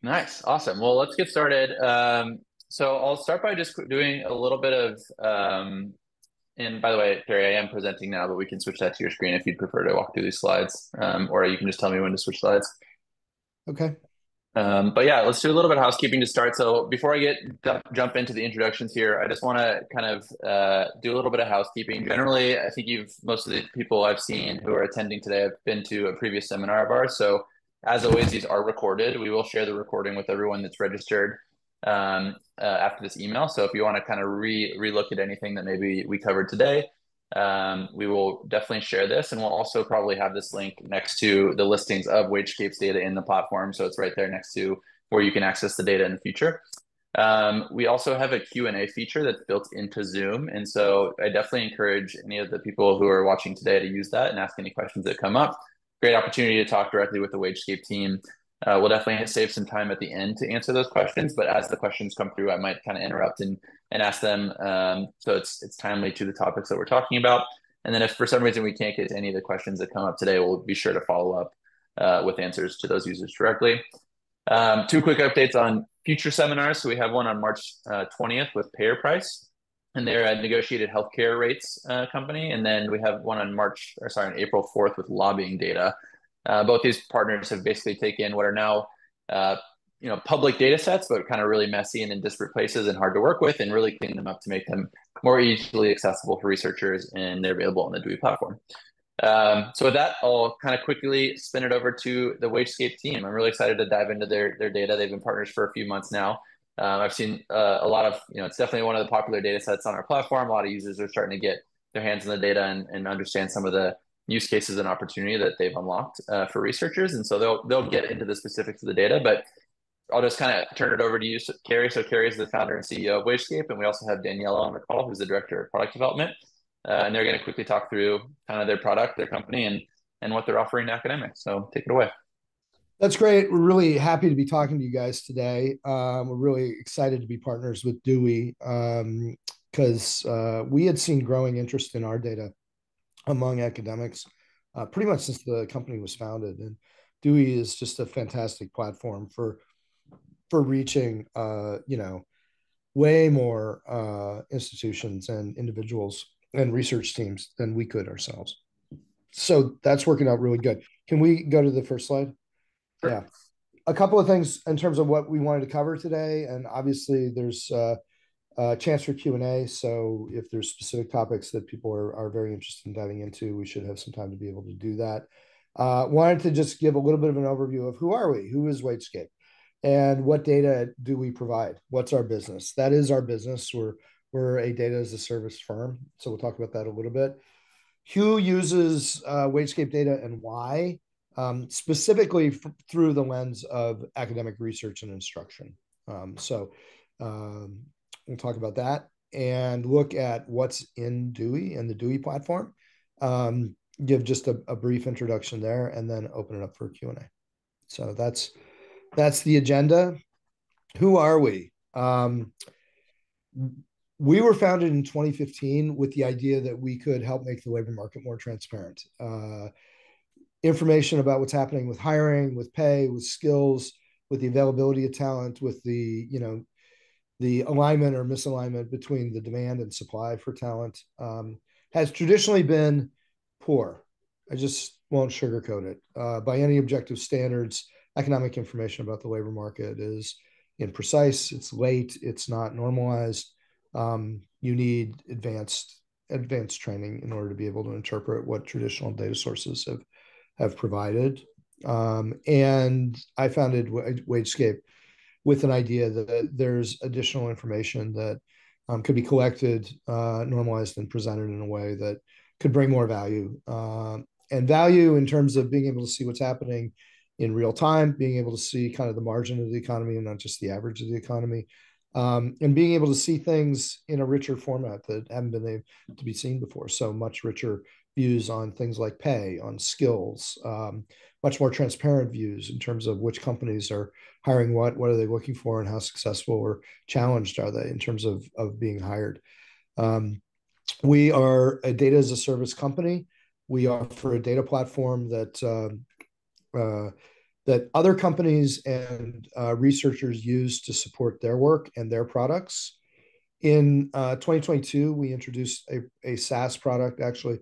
Nice. Awesome. Well, let's get started. So I'll start by just doing a little bit of, and by the way, Terry, I am presenting now, but we can switch that to your screen if you'd prefer to walk through these slides, or you can just tell me when to switch slides. Okay. But yeah, let's do a little bit of housekeeping to start. So before I jump into the introductions here, I just want to kind of do a little bit of housekeeping. Generally, I think most of the people I've seen who are attending today have been to a previous seminar of ours. So as always, these are recorded. We will share the recording with everyone that's registered after this email. So if you want to kind of relook at anything that maybe we covered today, we will definitely share this, and we'll also probably have this link next to the listings of WageScape's data in the platform. So it's right there next to where you can access the data in the future. We also have a Q&A feature that's built into Zoom. And so I definitely encourage any of the people who are watching today to use that and ask any questions that come up. Great opportunity to talk directly with the WageScape team. We'll definitely save some time at the end to answer those questions, but as the questions come through, I might kind of interrupt and ask them. So it's timely to the topics that we're talking about. And then if for some reason we can't get to any of the questions that come up today, we'll be sure to follow up with answers to those users directly. Two quick updates on future seminars. So we have one on March 20th with Payer Price, and they're a negotiated healthcare rates company. And then we have one on April 4th with lobbying data. Both these partners have basically taken what are now public data sets, but kind of really messy and in disparate places and hard to work with, and really clean them up to make them more easily accessible for researchers, and they're available on the Dewey platform. So with that, I'll kind of quickly spin it over to the WageScape team. I'm really excited to dive into their data. They've been partners for a few months now. I've seen a lot of, it's definitely one of the popular data sets on our platform. A lot of users are starting to get their hands on the data and understand some of the use cases and opportunity that they've unlocked for researchers. And so they'll get into the specifics of the data, but I'll just kind of turn it over to you, Carrie. So Carrie is the founder and CEO of WageScape, and we also have Daniela on the call, who's the director of product development. And they're going to quickly talk through kind of their product, their company, and what they're offering to academics. So take it away. That's great. We're really happy to be talking to you guys today. We're really excited to be partners with Dewey because we had seen growing interest in our data among academics pretty much since the company was founded. And Dewey is just a fantastic platform for reaching, way more institutions and individuals and research teams than we could ourselves. So that's working out really good. Can we go to the first slide? Sure. Yeah. A couple of things in terms of what we wanted to cover today. And obviously there's a chance for Q&A. So if there's specific topics that people are very interested in diving into, we should have some time to be able to do that. Wanted to just give a little bit of an overview of who are we? Who is WageScape? And what data do we provide? What's our business? That is our business. We're a data as a service firm. So we'll talk about that a little bit. Who uses WageScape data and why? Specifically through the lens of academic research and instruction. So we'll talk about that and look at what's in Dewey and the Dewey platform. Give just a brief introduction there, and then open it up for Q&A. So that's the agenda. Who are we? We were founded in 2015 with the idea that we could help make the labor market more transparent. Information about what's happening with hiring, with pay, with skills, with the availability of talent, with the alignment or misalignment between the demand and supply for talent has traditionally been poor. I just won't sugarcoat it. By any objective standards, economic information about the labor market is imprecise, it's late, it's not normalized. You need advanced training in order to be able to interpret what traditional data sources have provided. And I founded WageScape with an idea that there's additional information that could be collected, normalized, and presented in a way that could bring more value. And value in terms of being able to see what's happening in real time, being able to see kind of the margin of the economy and not just the average of the economy, and being able to see things in a richer format that haven't been able to be seen before. So much richer views on things like pay, on skills, much more transparent views in terms of which companies are hiring what are they looking for, and how successful or challenged are they in terms of being hired. We are a data as a service company. We offer a data platform that that other companies and researchers use to support their work and their products. In 2022, we introduced a SaaS product actually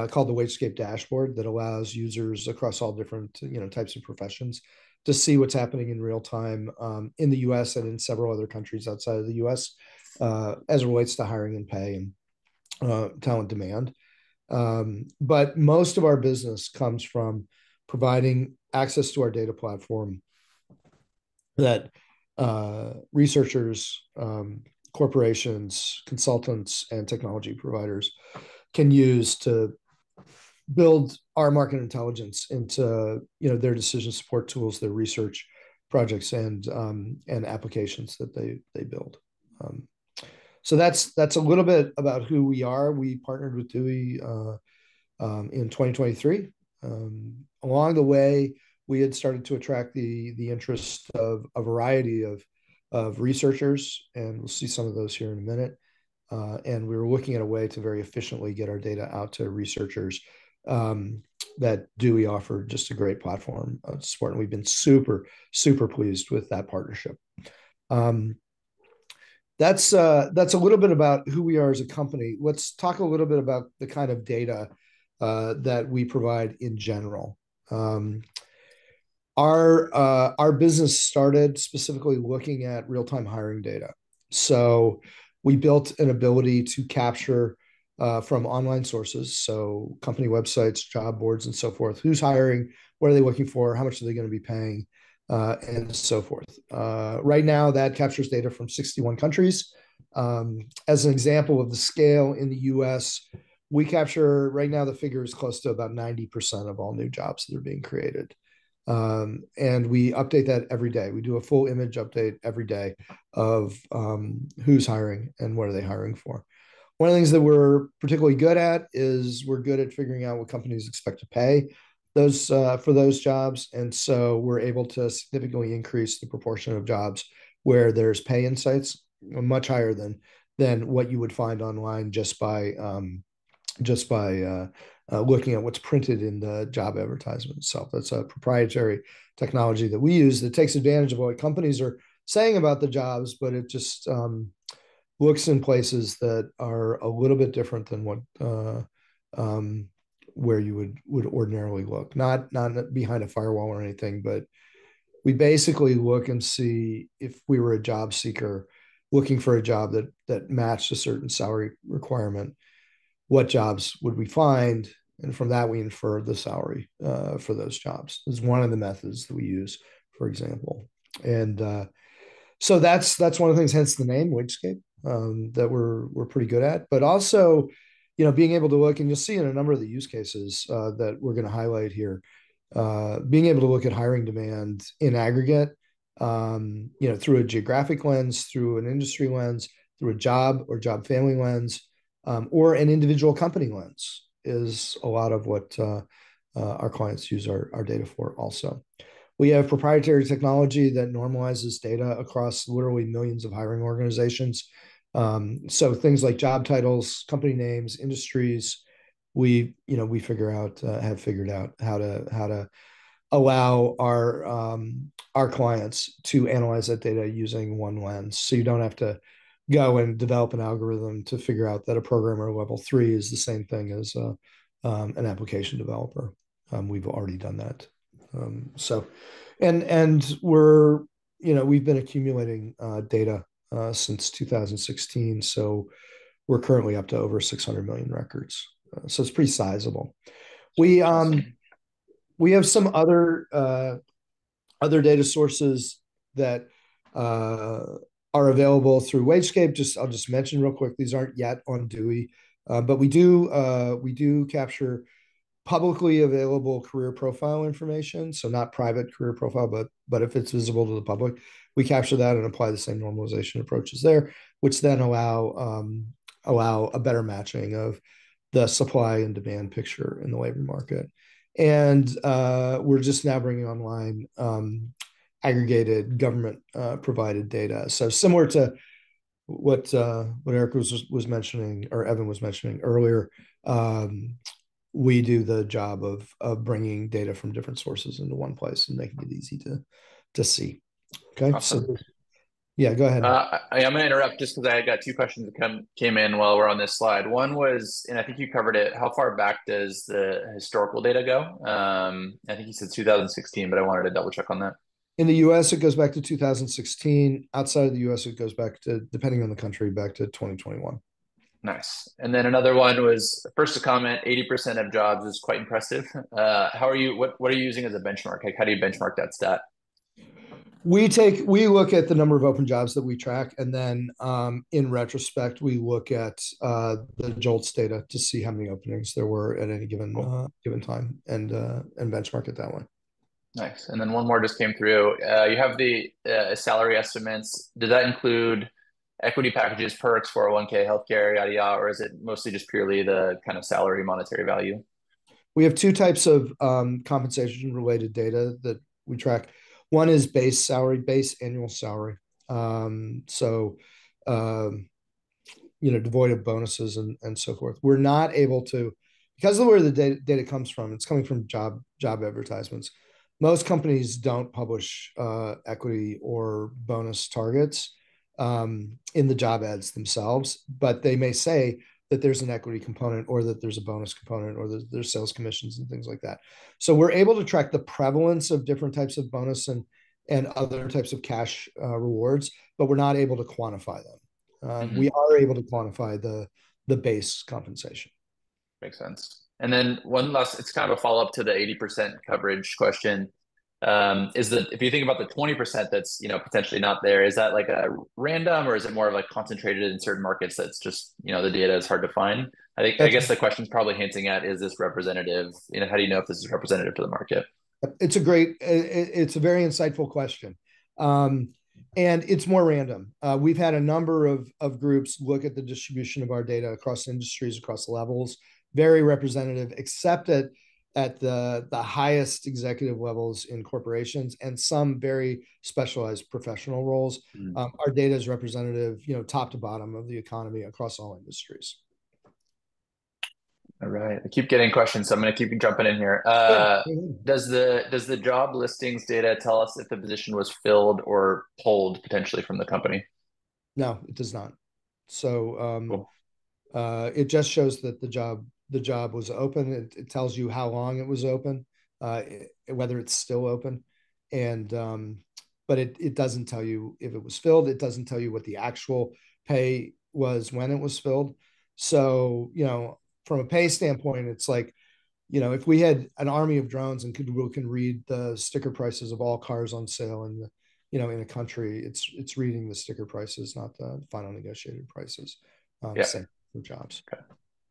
called the WageScape dashboard that allows users across all different types of professions to see what's happening in real time in the U.S. and in several other countries outside of the U.S. As it relates to hiring and pay and talent demand. But most of our business comes from providing access to our data platform that researchers, corporations, consultants, and technology providers can use to build our market intelligence into their decision support tools, their research projects, and applications that they build. So that's a little bit about who we are. We partnered with Dewey in 2023. Along the way, we had started to attract the interest of a variety of researchers, and we'll see some of those here in a minute. And we were looking at a way to very efficiently get our data out to researchers that Dewey offered just a great platform of support. And we've been super, super pleased with that partnership. That's a little bit about who we are as a company. Let's talk a little bit about the kind of data that we provide in general. Our business started specifically looking at real-time hiring data. So we built an ability to capture from online sources, so company websites, job boards, and so forth, who's hiring, what are they looking for, how much are they going to be paying, and so forth. Right now, that captures data from 61 countries. As an example of the scale in the US, we capture right now, the figure is close to about 90% of all new jobs that are being created. And we update that every day. We do a full image update every day of who's hiring and what are they hiring for. One of the things that we're particularly good at is we're good at figuring out what companies expect to pay those for those jobs. And so we're able to significantly increase the proportion of jobs where there's pay insights, much higher than what you would find online just by looking at what's printed in the job advertisement itself. That's a proprietary technology that we use that takes advantage of what companies are saying about the jobs, but it just looks in places that are a little bit different than what where you would ordinarily look. Not behind a firewall or anything, but we basically look and see if we were a job seeker looking for a job that matched a certain salary requirement, what jobs would we find? And from that, we infer the salary for those jobs. Is one of the methods that we use, for example. And so that's one of the things, hence the name WageScape, that we're pretty good at. But also, being able to look, and you'll see in a number of the use cases that we're going to highlight here, being able to look at hiring demand in aggregate, through a geographic lens, through an industry lens, through a job or job family lens, or an individual company lens, is a lot of what our clients use our data for also. We have proprietary technology that normalizes data across literally millions of hiring organizations. So things like job titles, company names, industries, we have figured out how to allow our clients to analyze that data using one lens. So you don't have to go and develop an algorithm to figure out that a programmer level 3 is the same thing as an application developer. We've already done that. And we've been accumulating data since 2016. So we're currently up to over 600 million records. So it's pretty sizable. We have some other data sources that are available through WageScape. I'll just mention real quick, these aren't yet on Dewey, but we do capture publicly available career profile information. So not private career profile, but if it's visible to the public, we capture that and apply the same normalization approaches there, which then allow a better matching of the supply and demand picture in the labor market. And we're just now bringing online aggregated government provided data. So similar to what Eric was mentioning, or Evan was mentioning earlier, we do the job of bringing data from different sources into one place and making it easy to see. Okay, so Awesome. yeah, go ahead. I'm going to interrupt just because I got two questions that came in while we're on this slide. One was, and I think you covered it. How far back does the historical data go? I think you said 2016, but I wanted to double check on that. In the US, it goes back to 2016. Outside of the US, it goes back to, depending on the country, back to 2021. Nice. And then another one was first to comment, 80% of jobs is quite impressive. How are you, what are you using as a benchmark? Like, how do you benchmark that stat? We look at the number of open jobs that we track, and then in retrospect, we look at the JOLTS data to see how many openings there were at any Cool. given time, and benchmark it that way. Nice. And then one more just came through. You have the salary estimates. Does that include equity packages, perks, 401k, healthcare, yada yada, or is it mostly just purely the kind of salary monetary value? We have two types of compensation related data that we track. One is base salary, base annual salary. So, um, devoid of bonuses and so forth. We're not able to, because of where the data comes from, it's coming from job advertisements. Most companies don't publish equity or bonus targets in the job ads themselves, but they may say that there's an equity component or that there's a bonus component or there's sales commissions and things like that. So we're able to track the prevalence of different types of bonus and other types of cash rewards, but we're not able to quantify them. We Hmm. are able to quantify the base compensation. Makes sense. And then one last, it's kind of a follow-up to the 80% coverage question. Is that if you think about the 20% that's, potentially not there, is that like a random or is it more like concentrated in certain markets that's just, the data is hard to find? I That's guess the question's probably hinting at, is this representative? How do you know if this is representative to the market? it's a very insightful question. Um, and it's more random. We've had a number of groups look at the distribution of our data across industries, across levels, very representative, except at the highest executive levels in corporations and some very specialized professional roles. Mm. Our data is representative, top to bottom of the economy across all industries. All right. I keep getting questions, so I'm going to keep jumping in here. Sure. Does the job listings data tell us if the position was filled or pulled potentially from the company? No, it does not. So Cool. it just shows that the job was open. It tells you how long it was open, whether it's still open, and but it doesn't tell you if it was filled. It doesn't tell you what the actual pay was when it was filled. So from a pay standpoint, it's like if we had an army of drones and can read the sticker prices of all cars on sale in in a country, it's reading the sticker prices, not the final negotiated prices. Yeah. Same for jobs. Okay.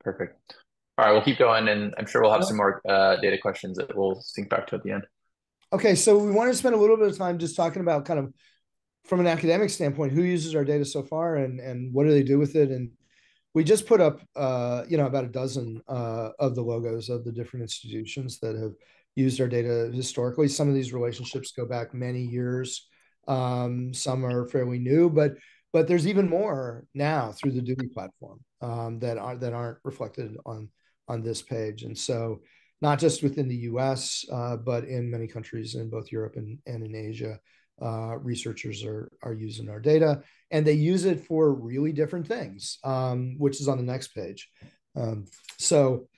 Perfect. All right, we'll keep going, and I'm sure we'll have some more data questions that we'll sync back to at the end. Okay, so we wanted to spend a little bit of time just talking about kind of from an academic standpoint, who uses our data so far and what do they do with it? And we just put up, about a dozen of the logos of the different institutions that have used our data historically. Some of these relationships go back many years. Some are fairly new, but there's even more now through the Dewey platform that aren't reflected on this page. And so, not just within the U.S., but in many countries in both Europe and in Asia, researchers are using our data, and they use it for really different things, which is on the next page. So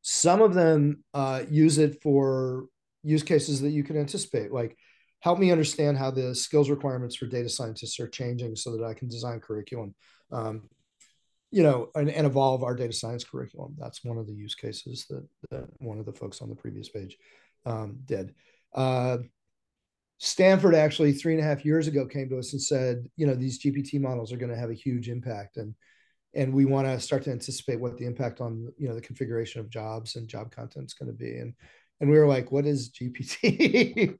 some of them use it for use cases that you can anticipate, like help me understand how the skills requirements for data scientists are changing so that I can design curriculum, and evolve our data science curriculum. That's one of the use cases that one of the folks on the previous page did. Stanford actually 3.5 years ago came to us and said, these GPT models are going to have a huge impact, and we want to start to anticipate what the impact on the configuration of jobs and job content is going to be. And we were like, what is GPT?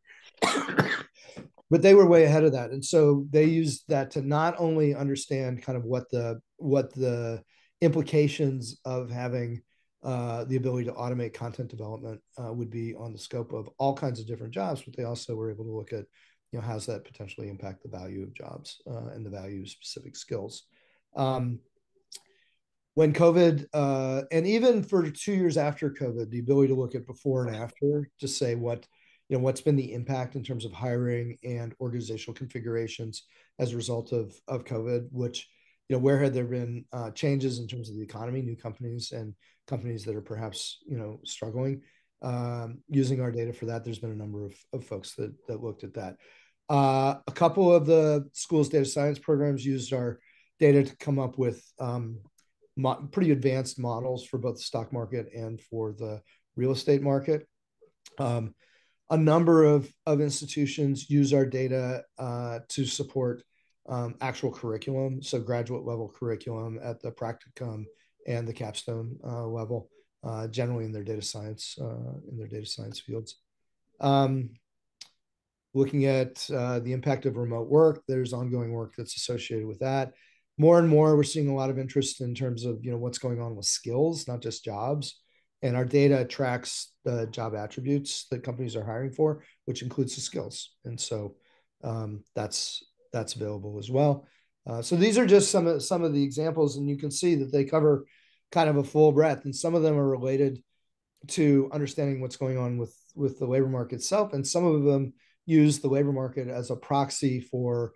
But they were way ahead of that, and so they used that to not only understand kind of what the implications of having the ability to automate content development would be on the scope of all kinds of different jobs, but they also were able to look at how's that potentially impact the value of jobs and the value of specific skills. What when COVID, and even for 2 years after COVID, the ability to look at before and after to say what's been the impact in terms of hiring and organizational configurations as a result of COVID, which, where had there been changes in terms of the economy, new companies and companies that are perhaps, struggling, using our data for that. There's been a number of folks that looked at that. A couple of the school's data science programs used our data to come up with pretty advanced models for both the stock market and for the real estate market. A number of institutions use our data to support actual curriculum, so graduate level curriculum at the practicum and the capstone level, generally in their data science fields. Looking at the impact of remote work, there's ongoing work that's associated with that. More and more, we're seeing a lot of interest in terms of what's going on with skills, not just jobs. And our data tracks the job attributes that companies are hiring for, which includes the skills. And so that's available as well. So these are just some of the examples, and you can see that they cover kind of a full breadth, and some of them are related to understanding what's going on with the labor market itself, and some of them use the labor market as a proxy for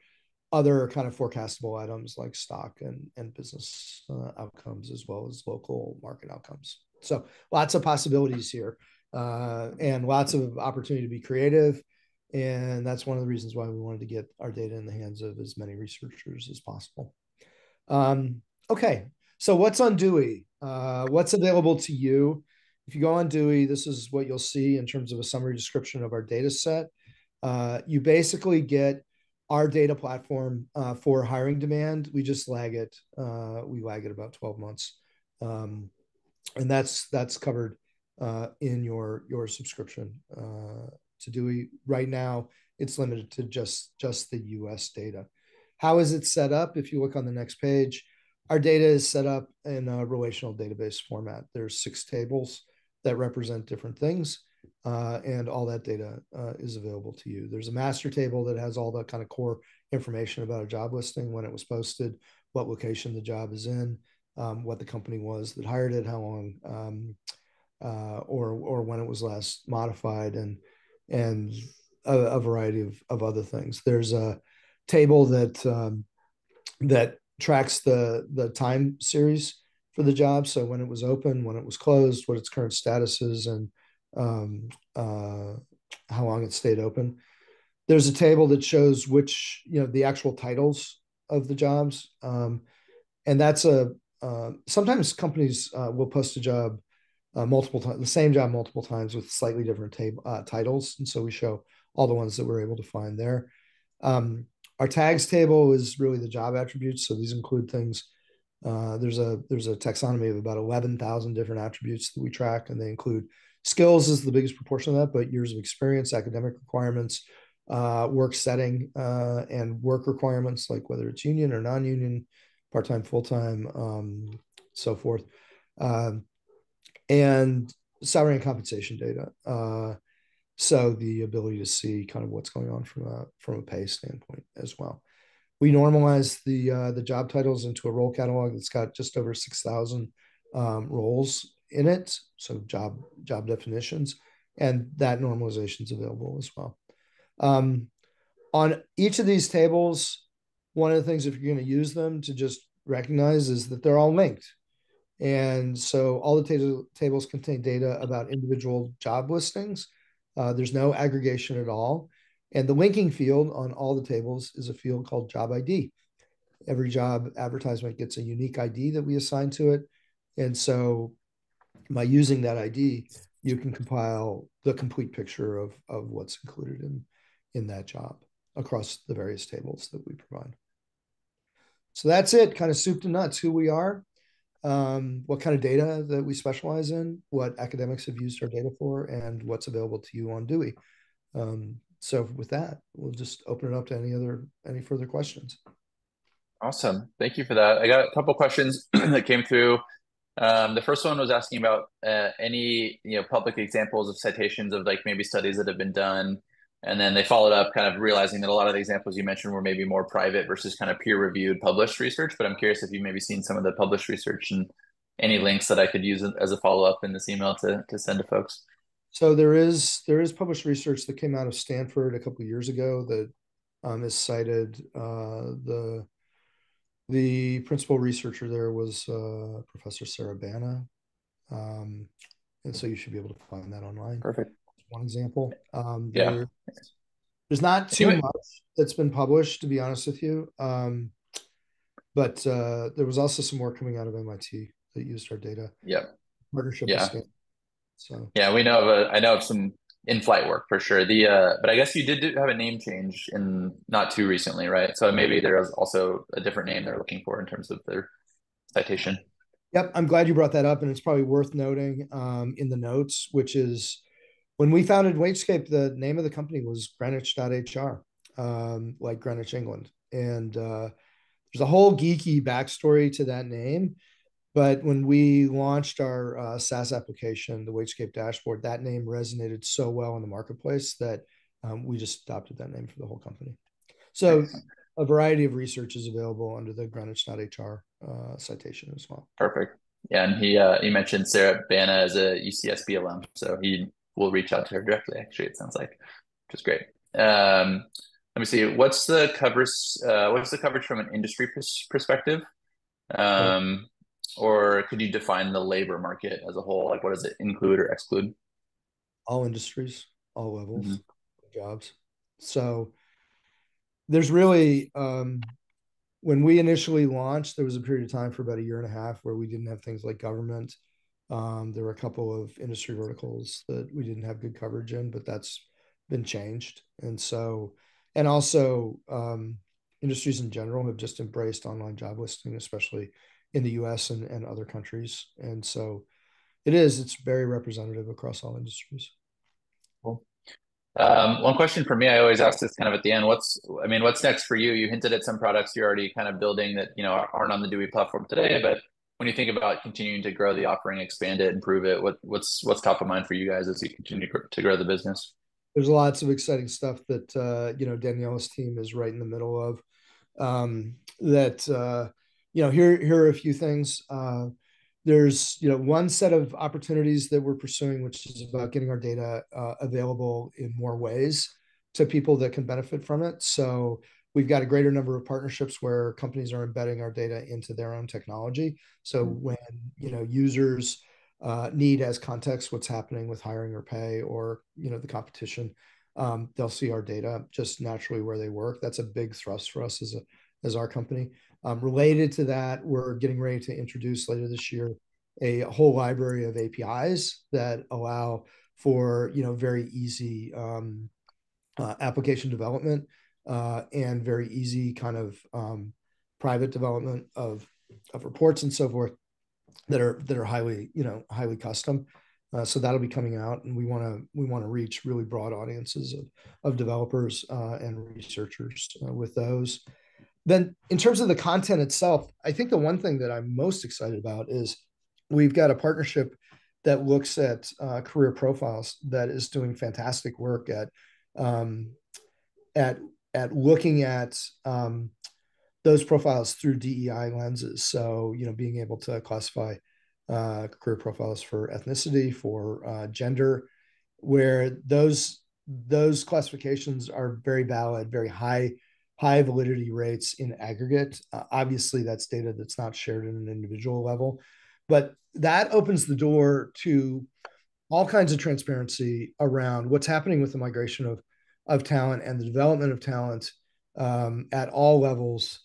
other kind of forecastable items like stock and business outcomes, as well as local market outcomes. So lots of possibilities here, and lots of opportunity to be creative. And that's one of the reasons why we wanted to get our data in the hands of as many researchers as possible. Okay, so what's on Dewey? What's available to you? If you go on Dewey, this is what you'll see in terms of a summary description of our data set. You basically get our data platform for hiring demand. We just lag it. We lag it about 12 months. And that's covered in your subscription to Dewey. Right now, it's limited to just the US data. How is it set up? If you look on the next page, our data is set up in a relational database format. There's 6 tables that represent different things, and all that data is available to you. There's a master table that has all the kind of core information about a job listing, when it was posted, what location the job is in, what the company was that hired it, how long, or when it was last modified, and a variety of other things. There's a table that tracks the time series for the job, so when it was open, when it was closed, what its current status is, and how long it stayed open. There's a table that shows which, the actual titles of the jobs, and that's sometimes companies will post a job multiple times, the same job multiple times with slightly different titles, and so we show all the ones that we're able to find there. Our tags table is really the job attributes, so these include things. There's a taxonomy of about 11,000 different attributes that we track, and they include skills is the biggest proportion of that, but years of experience, academic requirements, work setting, and work requirements, like whether it's union or non-union, part-time, full-time, so forth, and salary and compensation data. So the ability to see kind of what's going on from a pay standpoint as well. We normalize the job titles into a role catalog that's got just over 6,000 roles in it, so job definitions, and that normalization is available as well. On each of these tables, one of the things, if you're going to use them, to just recognize is that they're all linked. And so all the tables contain data about individual job listings. There's no aggregation at all. And the linking field on all the tables is a field called job ID. Every job advertisement gets a unique ID that we assign to it. And so by using that ID, you can compile the complete picture of what's included in that job across the various tables that we provide. So that's it, kind of soup to nuts, who we are, what kind of data that we specialize in, what academics have used our data for, and what's available to you on Dewey. So with that, we'll just open it up to any further questions. Awesome. Thank you for that. I got a couple questions that came through. The first one was asking about any public examples of citations of like maybe studies that have been done, and then they followed up kind of realizing that a lot of the examples you mentioned were maybe more private versus kind of peer-reviewed published research. But I'm curious if you've maybe seen some of the published research and any links that I could use as a follow up in this email to send to folks. So there is published research that came out of Stanford a couple of years ago that is cited. The principal researcher there was Professor Sarah Bana, and so you should be able to find that online. Perfect. One example. Yeah. There's not too Anyway, much that's been published, to be honest with you. But there was also some work coming out of MIT that used our data yeah. partnership with Yeah. Stanford. So Yeah, I know of some in-flight work for sure. But I guess you did have a name change in not too recently, right? So maybe there is also a different name they're looking for in terms of their citation. yep, I'm glad you brought that up, and it's probably worth noting in the notes, which is when we founded WageScape, the name of the company was Greenwich.hr, like Greenwich, England. And there's a whole geeky backstory to that name. But when we launched our SaaS application, the WageScape dashboard, that name resonated so well in the marketplace that we just adopted that name for the whole company. So Nice. a variety of research is available under the Greenwich.hr citation as well. Perfect. Yeah, and he mentioned Sarah Bana as a UCSB alum, so he will reach out to her directly. Actually, it sounds like, which is great. Let me see. What's the coverage from an industry perspective? So Um, or could you define the labor market as a whole? Like, what does it include or exclude? all industries, all levels Mhm. of jobs. So there's really when we initially launched, there was a period of time for about a year and a half where we didn't have things like government. There were a couple of industry verticals that we didn't have good coverage in, but that's been changed. And so, and also, industries in general have just embraced online job listing, especially in the US and other countries. And so it's very representative across all industries. Cool. One question for me, I always ask this kind of at the end. What's next for you? You hinted at some products you're already kind of building that, aren't on the Dewey platform today, but when you think about continuing to grow the offering, expand it, improve it, what's top of mind for you guys as you continue to grow the business? There's lots of exciting stuff that Daniela's team is right in the middle of. That here are a few things. There's one set of opportunities that we're pursuing, which is about getting our data available in more ways to people that can benefit from it. So we've got a greater number of partnerships where companies are embedding our data into their own technology. So when users need as context what's happening with hiring or pay or the competition, they'll see our data just naturally where they work. That's a big thrust for us as our company. Related to that, we're getting ready to introduce later this year a whole library of APIs that allow for very easy application development and very easy kind of private development of reports and so forth that are highly custom. So that'll be coming out, and we want to reach really broad audiences of developers and researchers with those. Then, in terms of the content itself, I think the one thing that I'm most excited about is we've got a partnership that looks at career profiles that is doing fantastic work um, at looking at those profiles through DEI lenses. So, being able to classify career profiles for ethnicity, for gender, where those classifications are very valid, very high validity rates in aggregate. Obviously, that's data that's not shared at an individual level, but that opens the door to all kinds of transparency around what's happening with the migration of talent and the development of talent at all levels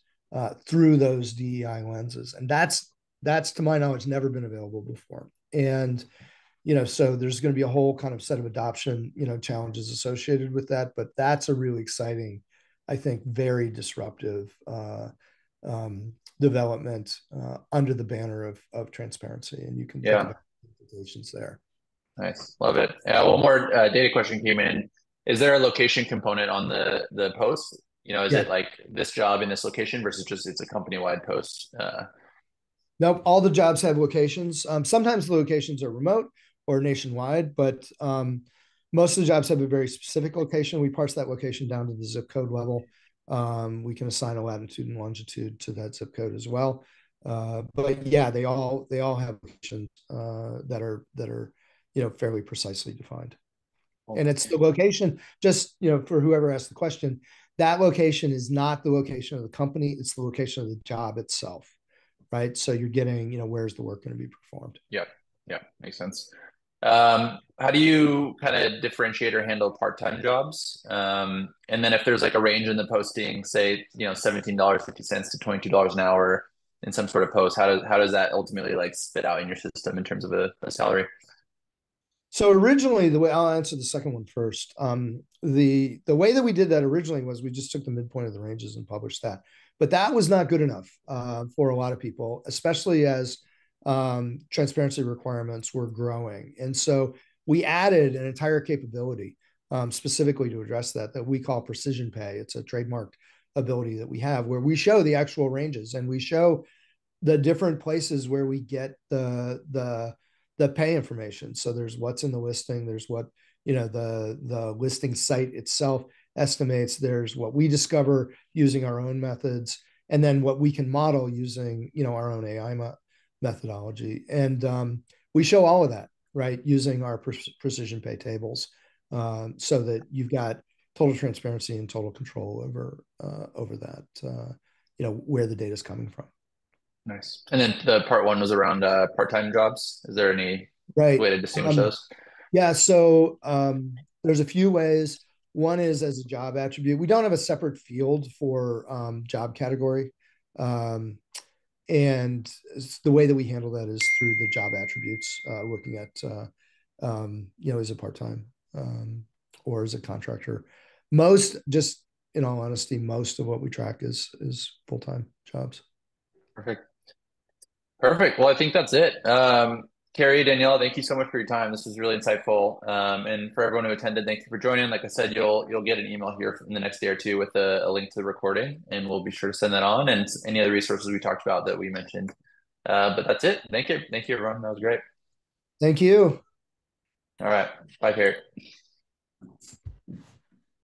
through those DEI lenses. And that's to my knowledge never been available before. And so there's going to be a whole kind of set of adoption challenges associated with that, but that's a really exciting, I think, very disruptive development under the banner of transparency, and you can think Yeah. about implications there. Nice. Love it. Yeah, one more data question came in. Is there a location component on the post? Is Yeah. it like this job in this location versus just it's a company-wide post? Nope. All the jobs have locations. Sometimes the locations are remote or nationwide, but most of the jobs have a very specific location. We parse that location down to the zip code level. We can assign a latitude and longitude to that zip code as well. But yeah, they all have locations that are fairly precisely defined. Cool. And it's the location, just for whoever asked the question, that location is not the location of the company, it's the location of the job itself, right? So you're getting, where's the work going to be performed. Yep. Yep. Makes sense. How do you kind of differentiate or handle part-time jobs? And then if there's like a range in the posting, say, $17.50 to $22 an hour in some sort of post, how does that ultimately like spit out in your system in terms of a salary? So originally, the way I'll answer the second one first. The way that we did that originally was we just took the midpoint of the ranges and published that, but that was not good enough for a lot of people, especially as transparency requirements were growing. And so we added an entire capability specifically to address that we call precision pay. It's a trademarked ability that we have where we show the actual ranges and we show the different places where we get the pay information. So there's what's in the listing, there's what the listing site itself estimates, there's what we discover using our own methods, and then what we can model using our own AI methodology. And we show all of that, right, using our precision pay tables, so that you've got total transparency and total control over that, where the data is coming from. Nice. And then the part one was around part-time jobs. Is there any Right. way to distinguish those? Yeah. So there's a few ways. One is as a job attribute. We don't have a separate field for job category. Um, and the way that we handle that is through the job attributes, looking at, is it part-time or is it contractor? Just in all honesty, most of what we track is full-time jobs. Perfect. Perfect. Well, I think that's it. Carrie, Danielle, thank you so much for your time. This was really insightful. And for everyone who attended, thank you for joining. Like I said, you'll get an email here in the next day or two with a link to the recording, and we'll be sure to send that on and any other resources we talked about that we mentioned. But that's it. Thank you. Thank you, everyone. That was great. Thank you. All right. Bye, Carrie.